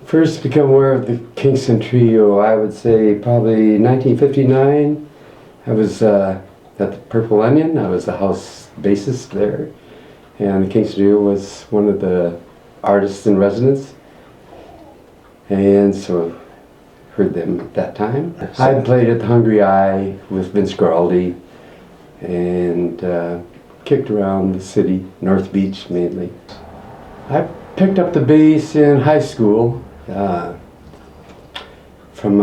First become aware of the Kingston Trio, I would say probably 1959. I was at the Purple Onion. I was the house bassist there. And the Kingston Trio was one of the artists in residence. And so heard them at that time. I played at the Hungry Eye with Vince Guaraldi and kicked around the city, North Beach mainly. I picked up the bass in high school from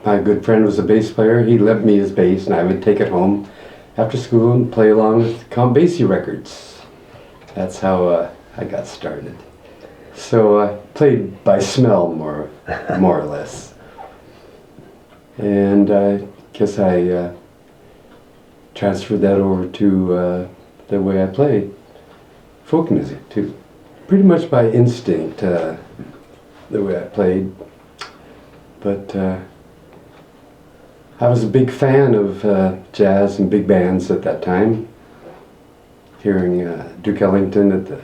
my good friend was a bass player. He lent me his bass and I would take it home after school and play along with Count Basie records. That's how I got started. So I played by smell more or less. And I guess I transferred that over to the way I play folk music too. Pretty much by instinct, the way I played. But I was a big fan of jazz and big bands at that time. Hearing Duke Ellington at the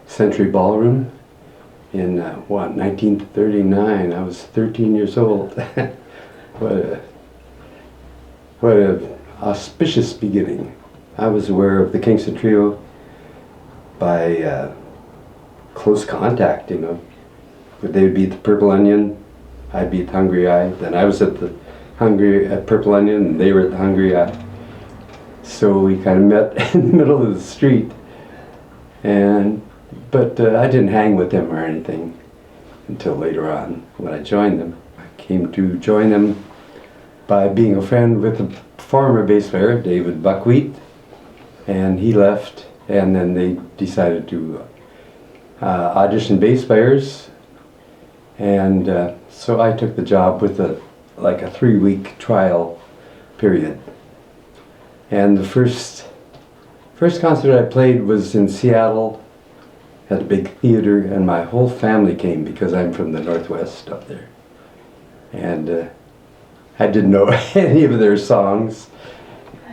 Century Ballroom in 1939. I was 13 years old. What a auspicious beginning. I was aware of the Kingston Trio by close contact, you know. They would be at the Purple Onion, I'd be at the Hungry Eye. Then I was at the Purple Onion, and they were at the Hungry Eye. So we kind of met in the middle of the street. But I didn't hang with them or anything until later on when I joined them. I came to join them by being a friend with a former bass player, David Buckwheat, and he left, and then they decided to audition bass players, and so I took the job with a 3-week trial period. And the first concert I played was in Seattle at a big theater, and my whole family came because I'm from the Northwest up there. And I didn't know any of their songs,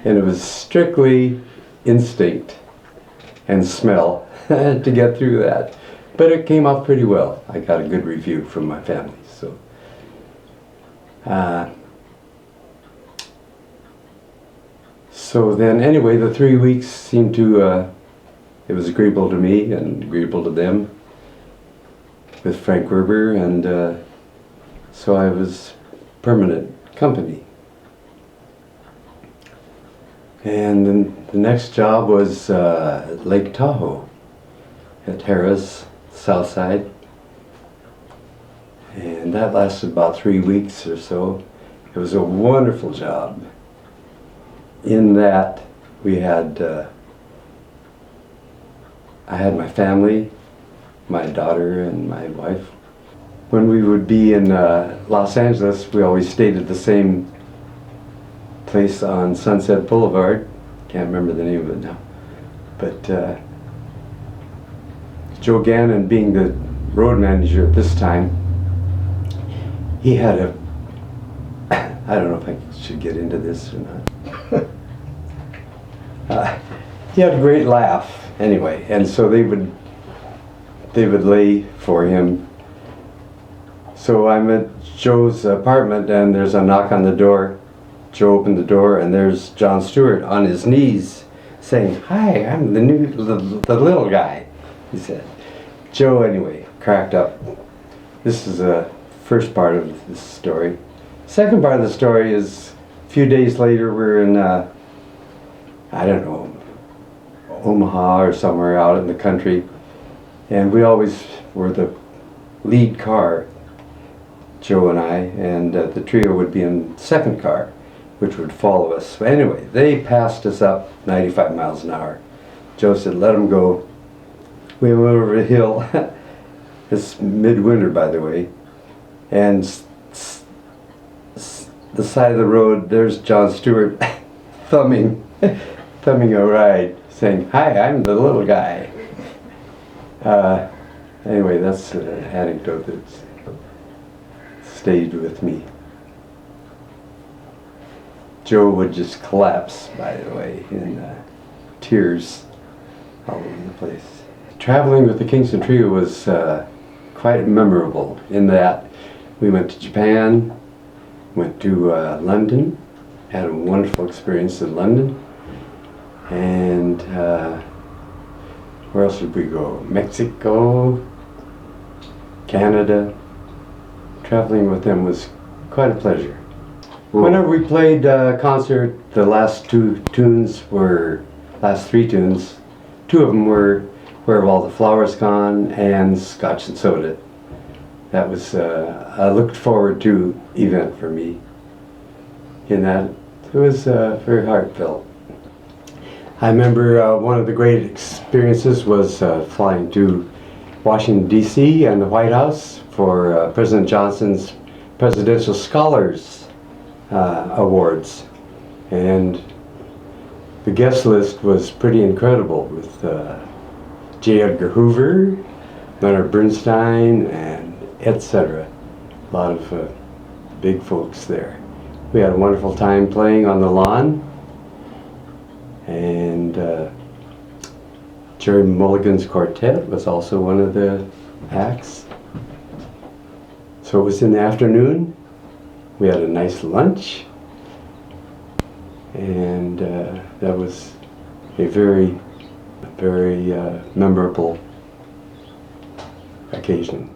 and it was strictly instinct and smell to get through that. But it came off pretty well. I got a good review from my family. So then anyway, the 3 weeks seemed to, it was agreeable to me and agreeable to them with Frank Werber, and so I was permanent company. And then the next job was Lake Tahoe at Harrah's South Side, and that lasted about 3 weeks or so. It was a wonderful job. In that we had, I had my family, my daughter and my wife. When we would be in Los Angeles, we always stayed at the same place on Sunset Boulevard. Can't remember the name of it now. But Joe Gannon, being the road manager at this time, he had a, I don't know if I should get into this or not. He had a great laugh anyway, and so they would lay for him. So I'm at Joe's apartment and there's a knock on the door. Joe opened the door and there's Jon Stewart on his knees saying, "Hi, I'm the little guy," he said. Joe anyway cracked up. This is the first part of this story. Second part of the story is a few days later we're in I don't know, Omaha or somewhere out in the country, and we always were the lead car, Joe and I, and the trio would be in the second car, which would follow us. So anyway, they passed us up 95 miles an hour. Joe said, "Let them go." We went over a hill. It's midwinter, by the way, and the side of the road, there's Jon Stewart thumbing a ride, saying, "Hi, I'm the little guy." Anyway, that's an anecdote that's stayed with me. Joe would just collapse, by the way, in tears all over the place. Traveling with the Kingston Trio was quite memorable in that we went to Japan, went to London, had a wonderful experience in London, and where else did we go? Mexico, Canada. Traveling with them was quite a pleasure. Whenever we played concert, the last three tunes, two of them were Where Have All the Flowers Gone and Scotch and Soda. That was a looked forward to event for me. In that, it was very heartfelt. I remember one of the great experiences was flying to Washington, D.C. and the White House for President Johnson's Presidential Scholars Awards. And the guest list was pretty incredible with J. Edgar Hoover, Leonard Bernstein, and etc. A lot of big folks there. We had a wonderful time playing on the lawn, and Jerry Mulligan's quartet was also one of the acts. So it was in the afternoon. We had a nice lunch, and that was a very memorable occasion.